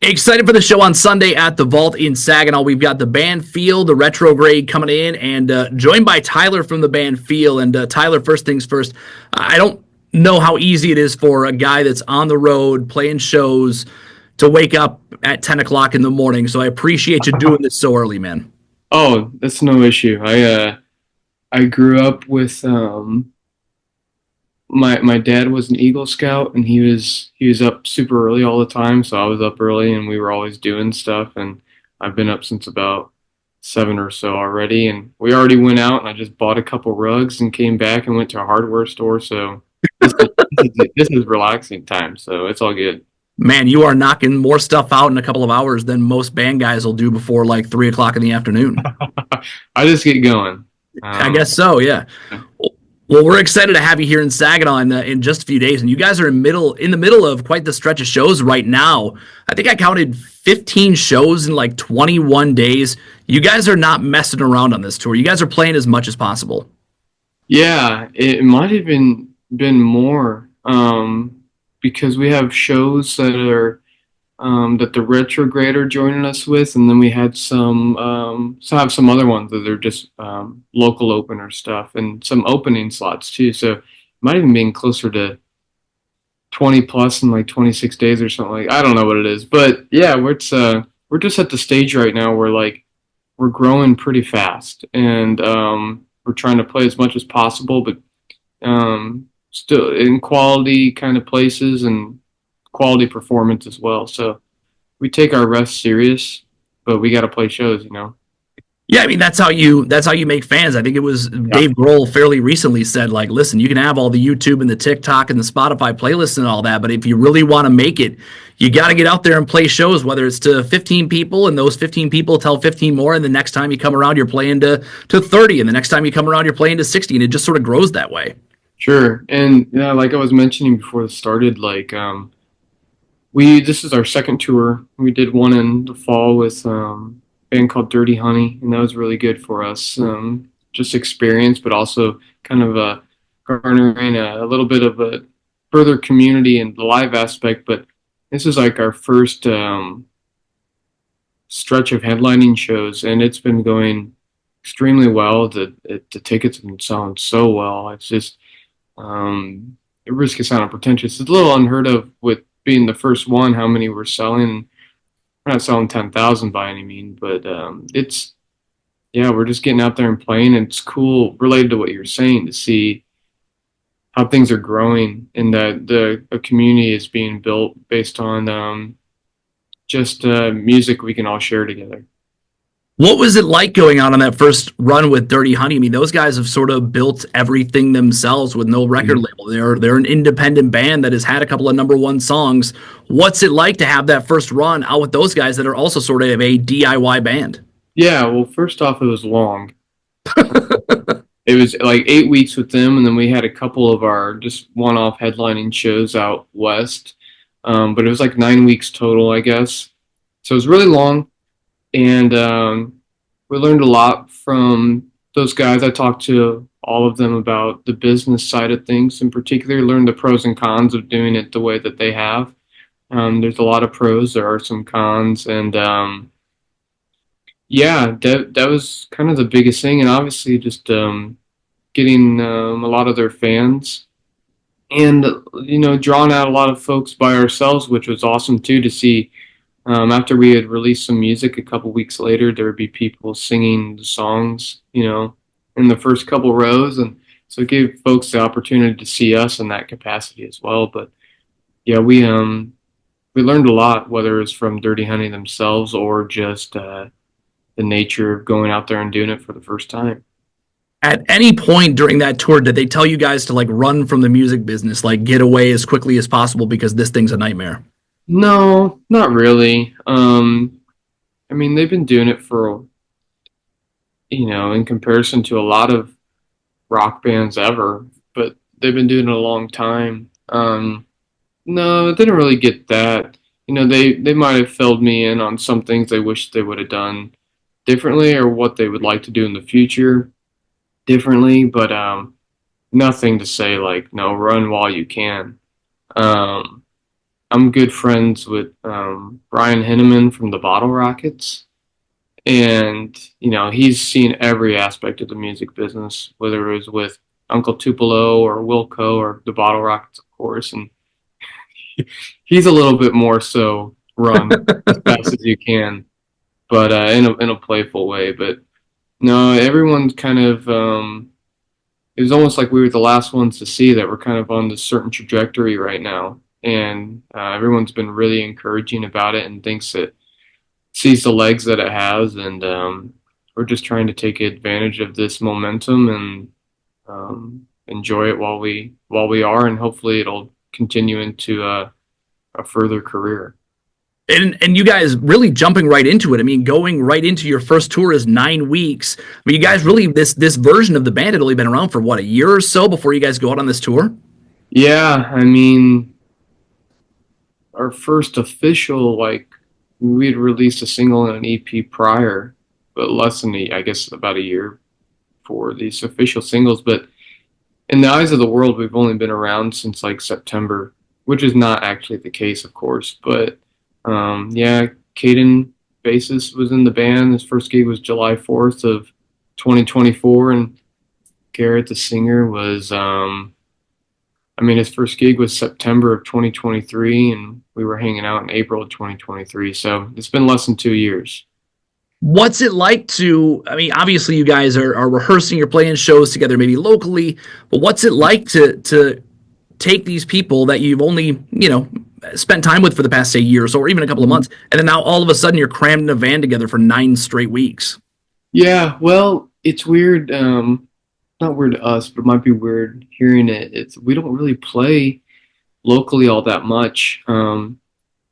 Excited for the show on Sunday at the Vault in Saginaw. We've got the band Feel, the Retrograde coming in, and joined by Tyler from the band Feel. And Tyler, first things first, I don't know how easy it is for a guy that's on the road playing shows to wake up at 10 o'clock in the morning. So I appreciate you doing this so early, man. Oh, that's no issue. I grew up with my dad was an Eagle Scout, and he was up super early all the time, so I was up early and we were always doing stuff. And I've been up since about 7 or so already, and we already went out and I just bought a couple rugs and came back and went to a hardware store. So this is relaxing time, so it's all good. Man, you are knocking more stuff out in a couple of hours than most band guys will do before like 3 o'clock in the afternoon. I just get going. I Um, guess so, yeah. Well, we're excited to have you here in Saginaw in just a few days, and you guys are in the middle of quite the stretch of shows right now. I think I counted 15 shows in like 21 days. You guys are not messing around on this tour. You guys are playing as much as possible. Yeah, it might have been more because we have shows that the retrograde are joining us with, and then we had have some other ones that are just local opener stuff and some opening slots too. So it might even be closer to 20 plus in like 26 days or something. Like, I don't know what it is, but yeah, we're just at the stage right now where like we're growing pretty fast, and we're trying to play as much as possible, but still in quality kind of places and quality performance as well. So we take our rest serious, but we got to play shows. Yeah, I mean that's how you make fans. I think it was Yeah, Dave Grohl fairly recently said like, listen, you can have all the YouTube and the TikTok and the Spotify playlists and all that, but if you really want to make it, you got to get out there and play shows, whether it's to 15 people and those 15 people tell 15 more, and the next time you come around you're playing to 30, and the next time you come around you're playing to 60, and it just sort of grows that way. sure. And yeah, like I was mentioning before this started, like we this is our second tour. We did one in the fall with a band called Dirty Honey, and that was really good for us. Just experience, but also kind of garnering a little bit of a further community and the live aspect. But this is like our first stretch of headlining shows, and it's been going extremely well. The tickets have been selling so well. It's just at risk of sounding pretentious, it's a little unheard of with being the first one. How many we're selling? We're not selling 10,000 by any means, but it's yeah, we're just getting out there and playing. And it's cool, related to what you're saying, to see how things are growing and that a community is being built based on just music we can all share together. What was it like going out on that first run with Dirty Honey? I mean, those guys have sort of built everything themselves with no record Mhm. label. They're an independent band that has had a couple of number one songs. What's it like to have that first run out with those guys that are also sort of a DIY band? Yeah, well, first off, it was long. It was like 8 weeks with them, and then we had a couple of our just one-off headlining shows out west. But it was like 9 weeks total, I guess. So it was really long, and we learned a lot from those guys. I talked to all of them about the business side of things, in particular, learned the pros and cons of doing it the way that they have. There's a lot of pros, there are some cons, and yeah, that was kind of the biggest thing, and obviously just getting a lot of their fans, and drawing out a lot of folks by ourselves, which was awesome too to see. After we had released some music a couple weeks later, there would be people singing the songs, in the first couple rows, and so it gave folks the opportunity to see us in that capacity as well. But yeah, we learned a lot, whether it's from Dirty Honey themselves or just the nature of going out there and doing it for the first time. At any point during that tour, did they tell you guys to like run from the music business, like get away as quickly as possible because this thing's a nightmare? No, not really. I mean, they've been doing it for, in comparison to a lot of rock bands ever, but they've been doing it a long time. No, it didn't really get that. They might have filled me in on some things they wish they would have done differently, or what they would like to do in the future differently, but nothing to say like, no, run while you can. Um, I'm good friends with Brian Hinneman from the Bottle Rockets, and he's seen every aspect of the music business, whether it was with Uncle Tupelo or Wilco or the Bottle Rockets, of course. And he's a little bit more so run as fast as you can, but in a playful way. But no, everyone's kind of. It was almost like we were the last ones to see that we're kind of on this certain trajectory right now, and everyone's been really encouraging about it and thinks it sees the legs that it has, and we're just trying to take advantage of this momentum and enjoy it while we are, and hopefully it'll continue into a further career. And you guys really jumping right into it. I mean, going right into your first tour is 9 weeks. I mean, you guys really this version of the band had only been around for what, a year or so before you guys go out on this tour. Yeah, I mean, our first official, like, we'd released a single and an EP prior, but less than I guess about a year for these official singles. But in the eyes of the world, we've only been around since like September, which is not actually the case, of course. But yeah, Caden bassist was in the band. His first gig was July 4th of 2024, and Garrett, the singer, was I mean, his first gig was September of 2023, and we were hanging out in April of 2023. So it's been less than 2 years. What's it like to, I mean, obviously you guys are rehearsing, you're playing shows together, maybe locally, but what's it like to take these people that you've only, spent time with for the past, say, years or even a couple of months, and then now all of a sudden you're crammed in a van together for 9 straight weeks? Yeah, well, it's weird. Not weird to us, but it might be weird hearing it. It's we don't really play locally all that much.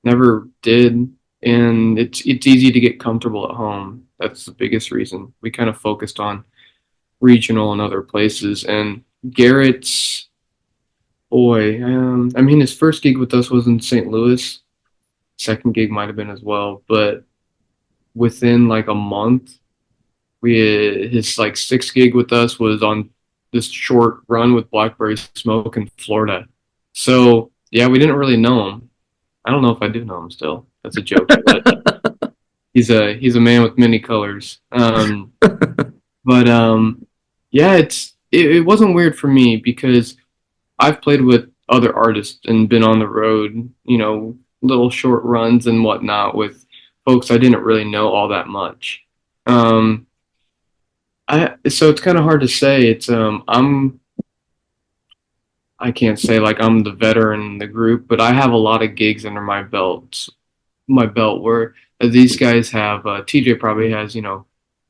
Never did, and it's easy to get comfortable at home. That's the biggest reason. We kind of focused on regional and other places. And Garrett's boy, I mean, his first gig with us was in St. Louis. Second gig might have been as well, but within like a month, we his like sixth gig with us was on this short run with Blackberry Smoke in Florida. So yeah, we didn't really know him. I don't know if I do know him still. That's a joke, but he's a man with many colors. But yeah, it wasn't weird for me because I've played with other artists and been on the road, little short runs and whatnot with folks I didn't really know all that much. Um, so it's kind of hard to say. I can't say like I'm the veteran in the group, but I have a lot of gigs under my belt where these guys have. TJ probably has a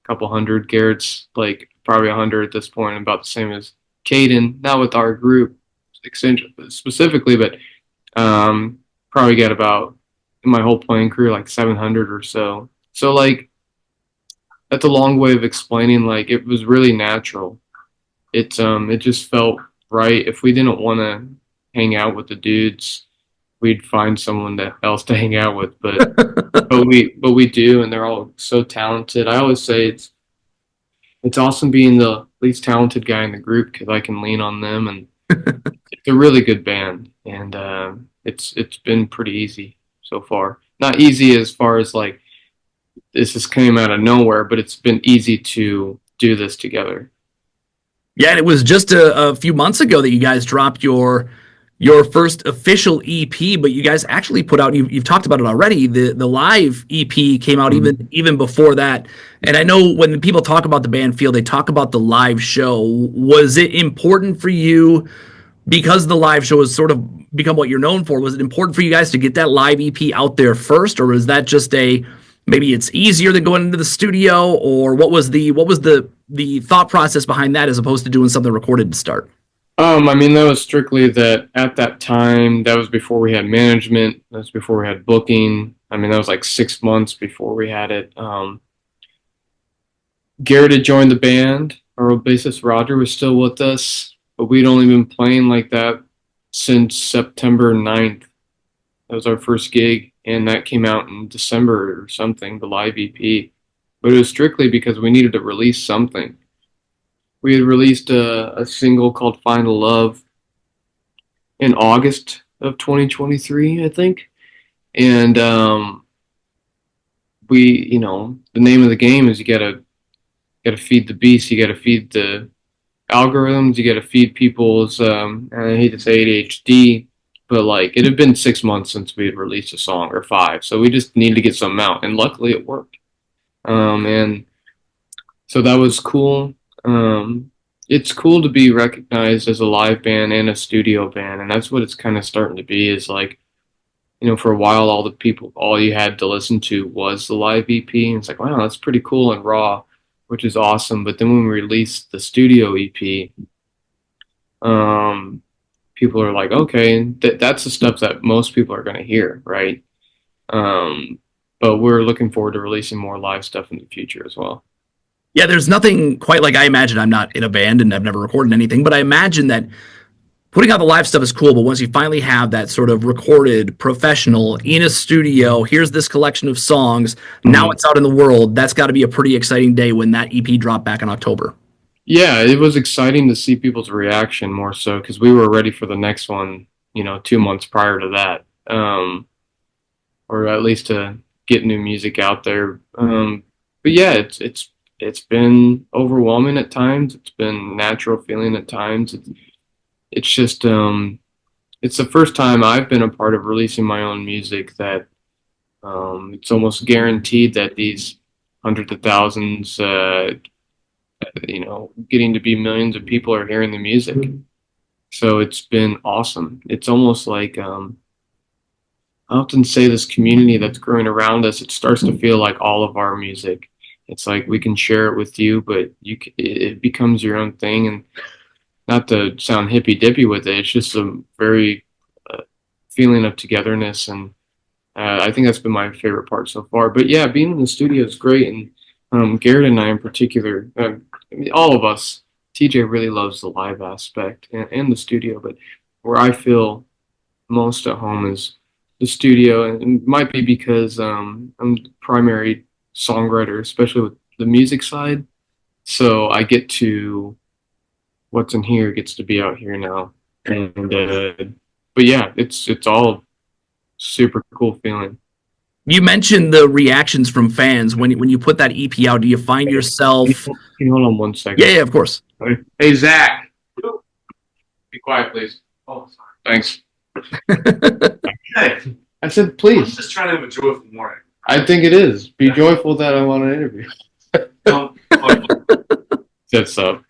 couple hundred. Garrett's like probably 100 at this point, about the same as Caden. Not with our group specifically, but probably got about in my whole playing career like 700 or so. So like that's a long way of explaining. Like it was really natural. It just felt right. If we didn't want to hang out with the dudes, we'd find someone else to hang out with. But we do, and they're all so talented. I always say it's awesome being the least talented guy in the group because I can lean on them, and it's a really good band, and it's been pretty easy so far. Not easy as far as like this just came out of nowhere, but it's been easy to do this together. Yeah, and it was just a few months ago that you guys dropped your first official EP, but you guys actually put out, you've talked about it already, the live EP came out even before that. And I know when people talk about the band Field, they talk about the live show. Was it important for you, because the live show has sort of become what you're known for, was it important for you guys to get that live EP out there first, or was that just maybe it's easier than going into the studio, or what was the thought process behind that as opposed to doing something recorded to start? I mean, that was strictly that at that time, that was before we had management. That was before we had booking. I mean, that was like 6 months before we had it. Garrett had joined the band. Our old bassist Roger was still with us, but we'd only been playing like that since September 9th. That was our first gig, and that came out in December or something, the live EP. But it was strictly because we needed to release something. We had released a single called Final Love in August of 2023, I think. And we, the name of the game is you gotta feed the beast. You gotta feed the algorithms. You gotta feed people's. I hate to say ADHD, but like it had been 6 months since we had released a song or five, so we just needed to get something out, and luckily it worked. And so that was cool. It's cool to be recognized as a live band and a studio band, and that's what it's kind of starting to be. Is like, for a while, all you had to listen to was the live EP, and it's like, wow, that's pretty cool and raw, which is awesome. But then when we released the studio EP, um, people are like, okay, that's the stuff that most people are going to hear, right? Um, but we're looking forward to releasing more live stuff in the future as well. Yeah, there's nothing quite like I imagine. I'm not in a band and I've never recorded anything, but I imagine that putting out the live stuff is cool, but once you finally have that sort of recorded professional in a studio, here's this collection of songs, now Mhm. it's out in the world, that's got to be a pretty exciting day when that EP dropped back in October. Yeah, it was exciting to see people's reaction more so because we were ready for the next one, 2 months prior to that, or at least to get new music out there. But yeah, it's been overwhelming at times. It's been natural feeling at times. It's just it's the first time I've been a part of releasing my own music that it's almost guaranteed that these hundreds of thousands, getting to be millions of people are hearing the music. So it's been awesome. It's almost like I often say this community that's growing around us, it starts to feel like all of our music. It's like we can share it with you, but it becomes your own thing. And not to sound hippy dippy with it, it's just a very feeling of togetherness. And I think that's been my favorite part so far. But yeah, being in the studio is great. And Garrett and I in particular, I mean, all of us, TJ really loves the live aspect and the studio, but where I feel most at home is the studio, and it might be because I'm the primary songwriter, especially with the music side. So I get to what's in here gets to be out here now, and but yeah, it's all super cool feeling. You mentioned the reactions from fans when you put that EP out. Do you find yourself? Can you hold on one Yeah, second? yeah, of course. Hey Zach, be quiet, please. Oh, sorry. Thanks. Hey, I said, I'm please. just trying to have a joyful morning. I think it is. Be joyful that I want an interview. Um, um, That's up.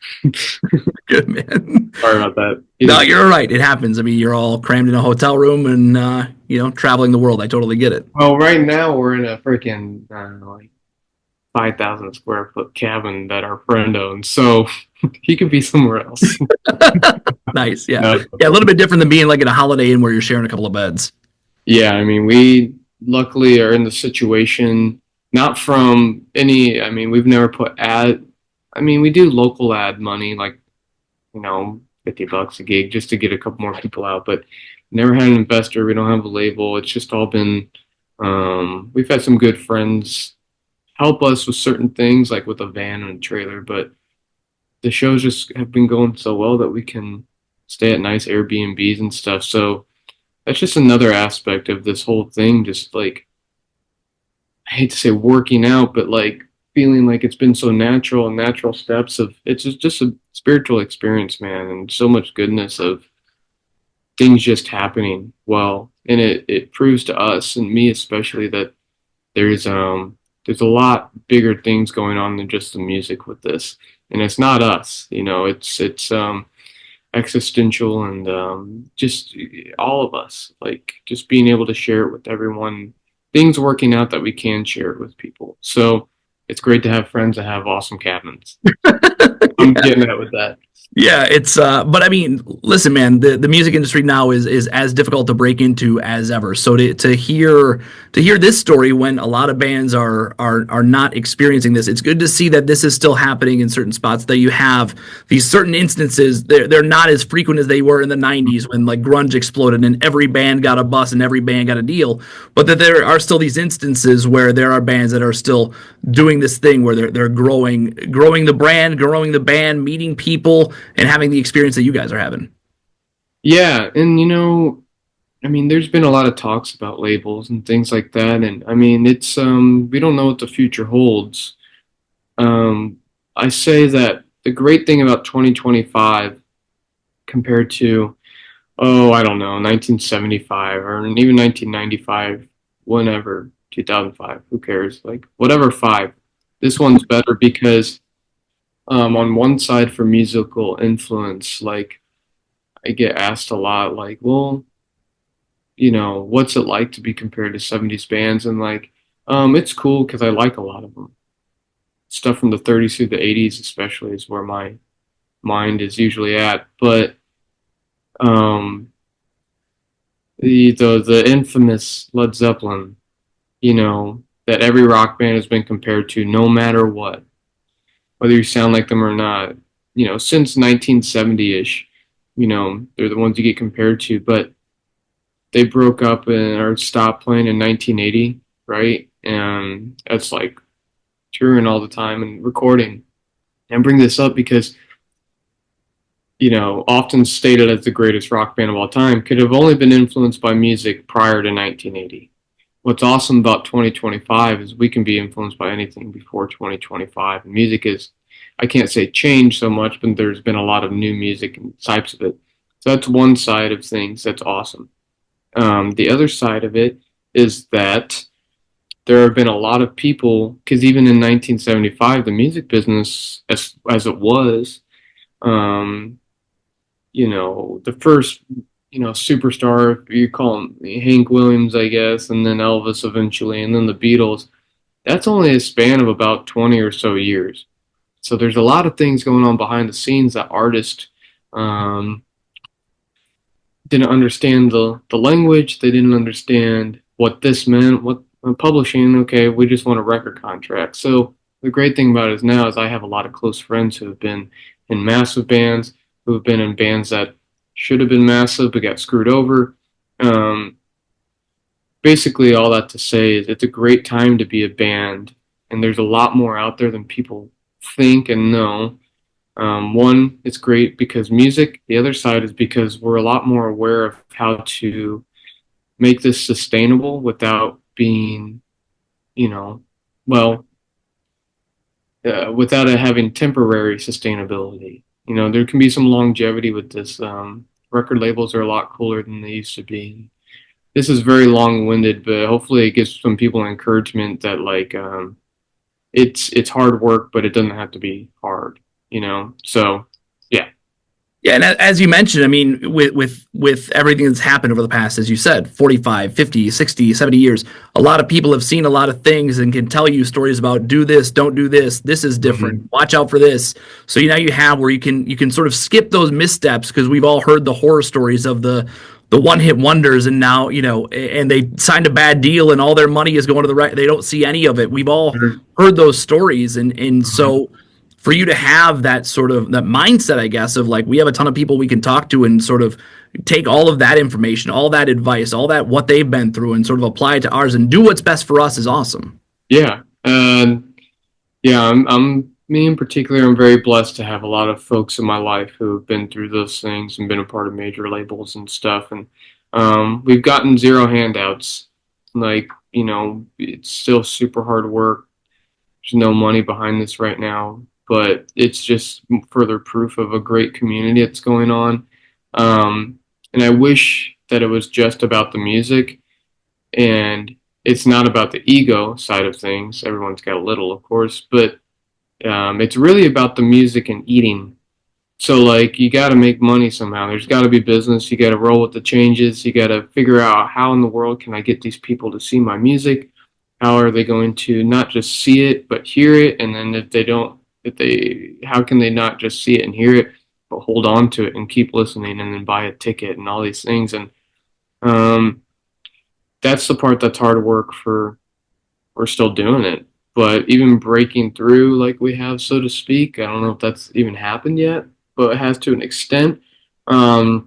Good man. Sorry about that. No, you're right. It happens. I mean, you're all crammed in a hotel room and traveling the world. I totally get it. Well, right now we're in a freaking like 5,000 square foot cabin that our friend owns, so he could be somewhere else. Nice. Yeah. No. Yeah. A little bit different than being like in a Holiday Inn where you're sharing a couple of beds. Yeah, I mean, we luckily are in the situation not from any. I mean, we've never put ad. I mean, we do local ad money, like $50 a gig just to get a couple more people out, but never had an investor. We don't have a label. It's just all been. We've had some good friends help us with certain things, like with a van and a trailer, but the shows just have been going so well that we can stay at nice Airbnbs and stuff. So that's just another aspect of this whole thing. Just like, I hate to say working out, but like feeling like it's been so natural and natural steps of it's just a spiritual experience, man, and so much goodness of things just happening well. And it proves to us and me especially that there's there's a lot bigger things going on than just the music with this. And it's not us, it's existential and just all of us, like just being able to share it with everyone, things working out that we can share it with people. So it's great to have friends that have awesome cabins. I'm getting at with that. Yeah, it's but I mean, listen, man, the music industry now is as difficult to break into as ever. So to hear this story when a lot of bands are not experiencing this, it's good to see that this is still happening in certain spots, that you have these certain instances. They're not as frequent as they were in the 90s when like grunge exploded and every band got a bus and every band got a deal, but that there are still these instances where there are bands that are still doing this thing where they're growing the brand, growing the band, meeting people and having the experience that you guys are having. Yeah, and I mean, there's been a lot of talks about labels and things like that, and I mean, it's we don't know what the future holds. Um, I say that the great thing about 2025 compared to, oh, I don't know, 1975 or even 1995, whenever, 2005, who cares? Like, whatever five. This one's better because on one side for musical influence, like, I get asked a lot, like, well, what's it like to be compared to 70s bands? And like, it's cool because I like a lot of them. Stuff from the 30s through the 80s, especially, is where my mind is usually at. But um, the infamous Led Zeppelin, that every rock band has been compared to, no matter what, whether you sound like them or not. Since 1970-ish, they're the ones you get compared to. But they broke up and or stopped playing in 1980, right? And that's like touring all the time and recording. And bring this up because often stated as the greatest rock band of all time, could have only been influenced by music prior to 1980. What's awesome about 2025 is we can be influenced by anything before 2025. And music is, I can't say changed so much, but there's been a lot of new music and types of it. So that's one side of things that's awesome. The other side of it is that there have been a lot of people, because even in 1975, the music business, as it was, um, the first, superstar, you call him Hank Williams, I guess, and then Elvis eventually, and then the Beatles. That's only a span of about 20 or so years. So there's a lot of things going on behind the scenes that artists um, didn't understand the language. They didn't understand what this meant. What publishing? Okay, we just want a record contract. So the great thing about it is now is I have a lot of close friends who have been in massive bands, who have been in bands that should have been massive but got screwed over. Um, Basically, all that to say is it's a great time to be a band, and there's a lot more out there than people think and know. One, it's great because music. The other side is because we're a lot more aware of how to make this sustainable without being, you know, well, without it having temporary sustainability. There can be some longevity with this. Record labels are a lot cooler than they used to be. This is very long-winded, but hopefully it gives some people encouragement that like it's hard work, but it doesn't have to be hard. So yeah. Yeah, and as you mentioned, I mean, with everything that's happened over the past, as you said, 45, 50, 60, 70 years, a lot of people have seen a lot of things and can tell you stories about do this, don't do this, this is different, watch out for this. So now you have where you can sort of skip those missteps because we've all heard the horror stories of the one-hit wonders, and now and they signed a bad deal and all their money is going to the right. They don't see any of it. We've all heard those stories, and so for you to have that sort of that mindset, I guess, of like we have a ton of people we can talk to and sort of take all of that information, all that advice, all that what they've been through, and sort of apply it to ours and do what's best for us is awesome. Yeah. Yeah, I'm me in particular, I'm very blessed to have a lot of folks in my life who have been through those things and been a part of major labels and stuff. And we've gotten zero handouts. Like, it's still super hard work. There's no money behind this right now, but it's just further proof of a great community that's going on. And I wish that it was just about the music, and it's not about the ego side of things. Everyone's got a little, of course, but it's really about the music and eating. So, like, you got to make money somehow. There's got to be business. You got to roll with the changes. You got to figure out how in the world can I get these people to see my music? How are they going to not just see it, but hear it? And then how can they not just see it and hear it, but hold on to it and keep listening and then buy a ticket and all these things? And um, that's the part that's hard work for. We're still doing it. But even breaking through like we have, so to speak, I don't know if that's even happened yet, but it has to an extent. It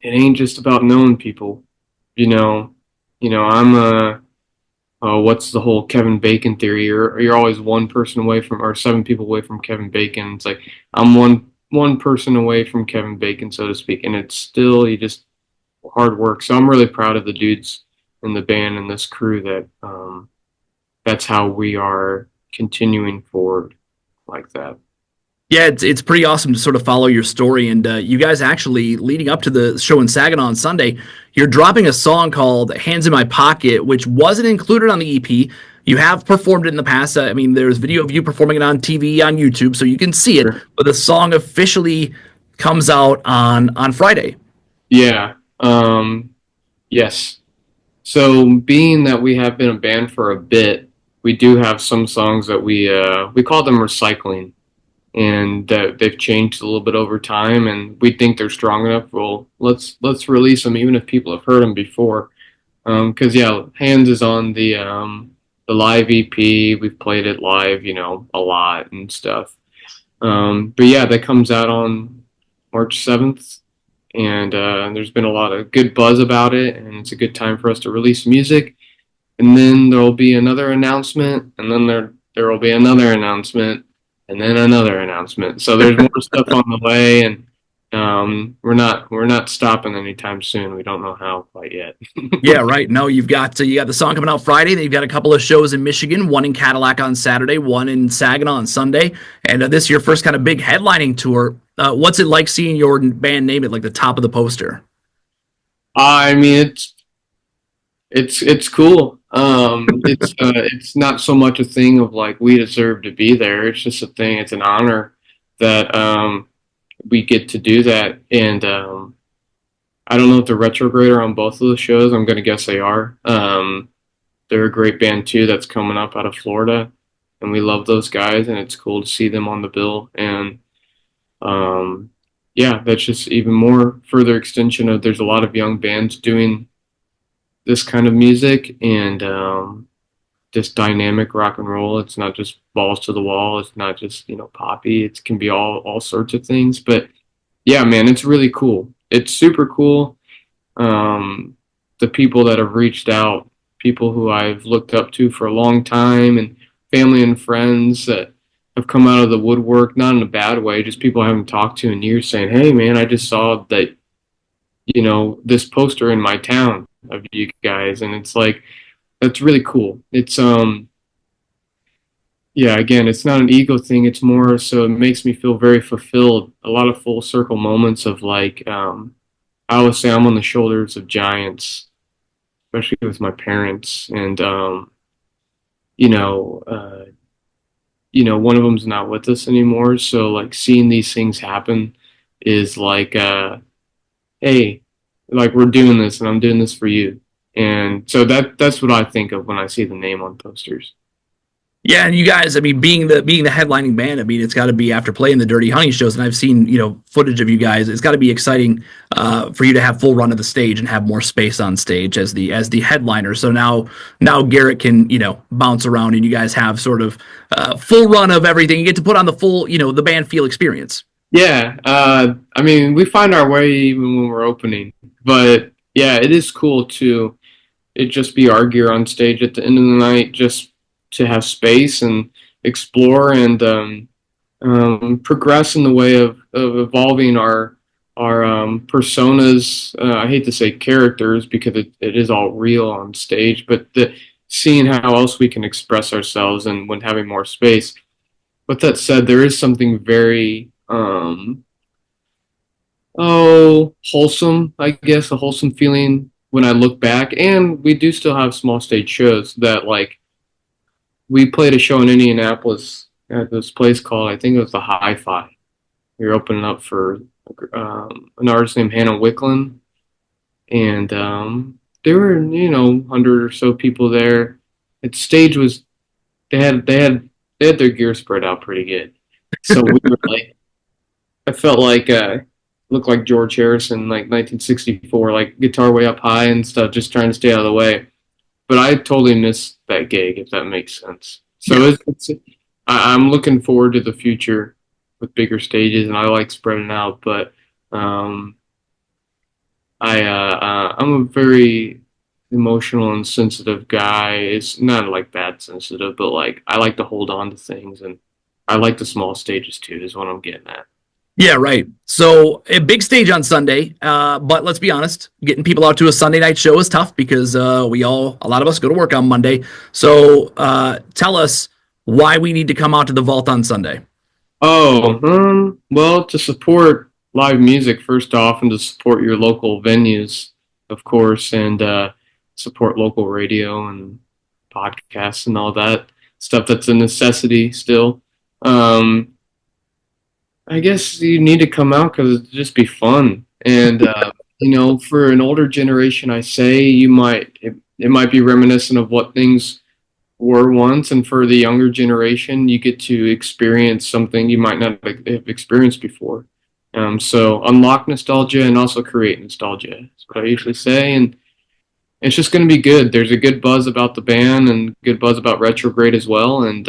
ain't just about knowing people, you know. I'm what's the whole Kevin Bacon theory? You're always one person away from, or seven people away from Kevin Bacon. It's like I'm one person away from Kevin Bacon, so to speak, and it's still hard work. So I'm really proud of the dudes in the band and this crew that that's how we are continuing forward like that. Yeah, it's pretty awesome to sort of follow your story. And you guys actually, leading up to the show in Saginaw on Sunday, you're dropping a song called Hands in My Pocket, which wasn't included on the EP. You have performed it in the past. I mean, there's video of you performing it on TV, on YouTube, so you can see it. Sure. But the song officially comes out on Friday. Yeah. Yes. So being that we have been a band for a bit, we do have some songs that we call them recycling, and they've changed a little bit over time, and we think they're strong enough. Well, let's release them even if people have heard them before. Because yeah, Hands is on the live EP. We've played it live, a lot and stuff. But yeah, that comes out on March 7th, and there's been a lot of good buzz about it, and it's a good time for us to release music. And then there'll be another announcement, and then there will be another announcement, and then another announcement. So there's more stuff on the way, and we're not stopping anytime soon. We don't know how quite yet. Yeah, right. No, you got the song coming out Friday. Then you've got a couple of shows in Michigan, one in Cadillac on Saturday, one in Saginaw on Sunday, and this is your first kind of big headlining tour. What's it like seeing your band name at like the top of the poster? I mean, it's cool. It's not so much a thing of like we deserve to be there. It's just a thing. It's an honor that we get to do that. And I don't know if the Retrograde are on both of the shows. I'm gonna guess they are. They're a great band too. That's coming up out of Florida, and we love those guys. And it's cool to see them on the bill. And yeah, that's just even more further extension of there's a lot of young bands doing this kind of music, and just dynamic rock and roll. It's not just balls to the wall. It's not just poppy. It can be all sorts of things. But yeah, man, it's really cool. It's super cool. The people that have reached out, people who I've looked up to for a long time, and family and friends that have come out of the woodwork, not in a bad way, just people I haven't talked to in years saying, "Hey, man, I just saw that this poster in my town of you guys," and it's like that's really cool. It's yeah, again, it's not an ego thing. It's more so it makes me feel very fulfilled. A lot of full circle moments of like I always say I'm on the shoulders of giants, especially with my parents, and you know, uh, one of them's not with us anymore. So like seeing these things happen is like, hey, like we're doing this, and I'm doing this for you. And so that's what I think of when I see the name on posters. Yeah, and you guys, I mean, being the headlining band, I mean, it's got to be after playing the Dirty Honey shows, and I've seen footage of you guys. It's got to be exciting for you to have full run of the stage and have more space on stage as the headliner. So now Garrett can bounce around, and you guys have sort of full run of everything. You get to put on the full the band feel experience. Yeah, I mean, we find our way even when we're opening, but yeah, it is cool to it just be our gear on stage at the end of the night, just to have space and explore and progress in the way of evolving our personas. I hate to say characters because it is all real on stage, but seeing how else we can express ourselves and when having more space. With that said, there is something very wholesome, I guess, a wholesome feeling when I look back. And we do still have small stage shows that like we played a show in Indianapolis at this place called, I think it was the Hi-Fi. We were opening up for an artist named Hannah Wicklund, and there were 100 or so people there. The stage was they had their gear spread out pretty good, so we were like, I felt like looked like George Harrison, like 1964, like guitar way up high and stuff, just trying to stay out of the way. But I totally missed that gig, if that makes sense. So I'm looking forward to the future with bigger stages, and I like spreading out. But I'm a very emotional and sensitive guy. It's not like bad sensitive, but like I like to hold on to things, and I like the small stages too. Is what I'm getting at. Yeah, right. So a big stage on Sunday, but let's be honest, getting people out to a Sunday night show is tough because a lot of us go to work on Monday. So tell us why we need to come out to the vault on Sunday. Oh, well, to support live music first off, and to support your local venues, of course, and support local radio and podcasts and all that stuff. That's a necessity still. Um, I guess you need to come out because it'd just be fun. And for an older generation, I say it might be reminiscent of what things were once, and for the younger generation, you get to experience something you might not have experienced before. So unlock nostalgia and also create nostalgia. That's what I usually say, and it's just going to be good. There's a good buzz about the band and good buzz about Retrograde as well, and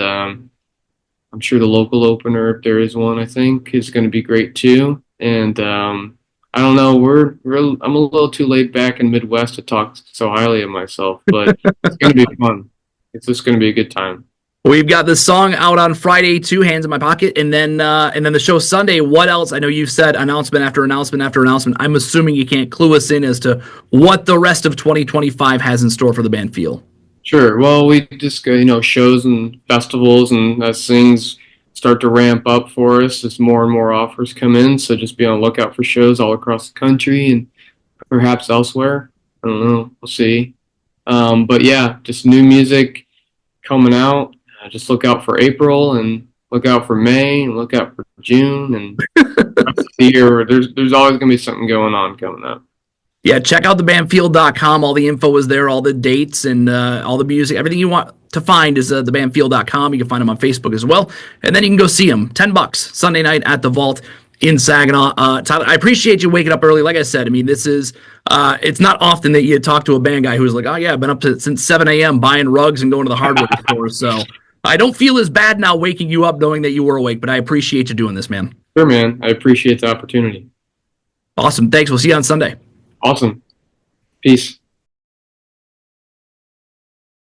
I'm sure the local opener, if there is one, I think, is going to be great too. And I don't know, I'm a little too laid back in Midwest to talk so highly of myself, but it's going to be fun. It's just going to be a good time. We've got the song out on Friday, Two Hands in My Pocket, and then the show Sunday. What else? I know you've said announcement after announcement after announcement. I'm assuming you can't clue us in as to what the rest of 2025 has in store for the band Feel. Sure. Well, we just go, shows and festivals, and as things start to ramp up for us, as more and more offers come in. So just be on the lookout for shows all across the country and perhaps elsewhere. I don't know. We'll see. But yeah, just new music coming out. Just look out for April, and look out for May, and look out for June, and the rest of the year. There's always gonna be something going on coming up. Yeah, check out thebandfield.com. All the info is there, all the dates and all the music. Everything you want to find is thebandfield.com. You can find them on Facebook as well. And then you can go see them. $10 Sunday night at the Vault in Saginaw. Tyler, I appreciate you waking up early. Like I said, I mean, this is, it's not often that you talk to a band guy who's like, oh yeah, I've been up since 7 a.m. buying rugs and going to the hardware store. So I don't feel as bad now waking you up knowing that you were awake, but I appreciate you doing this, man. Sure, man. I appreciate the opportunity. Awesome. Thanks. We'll see you on Sunday. Awesome. Peace.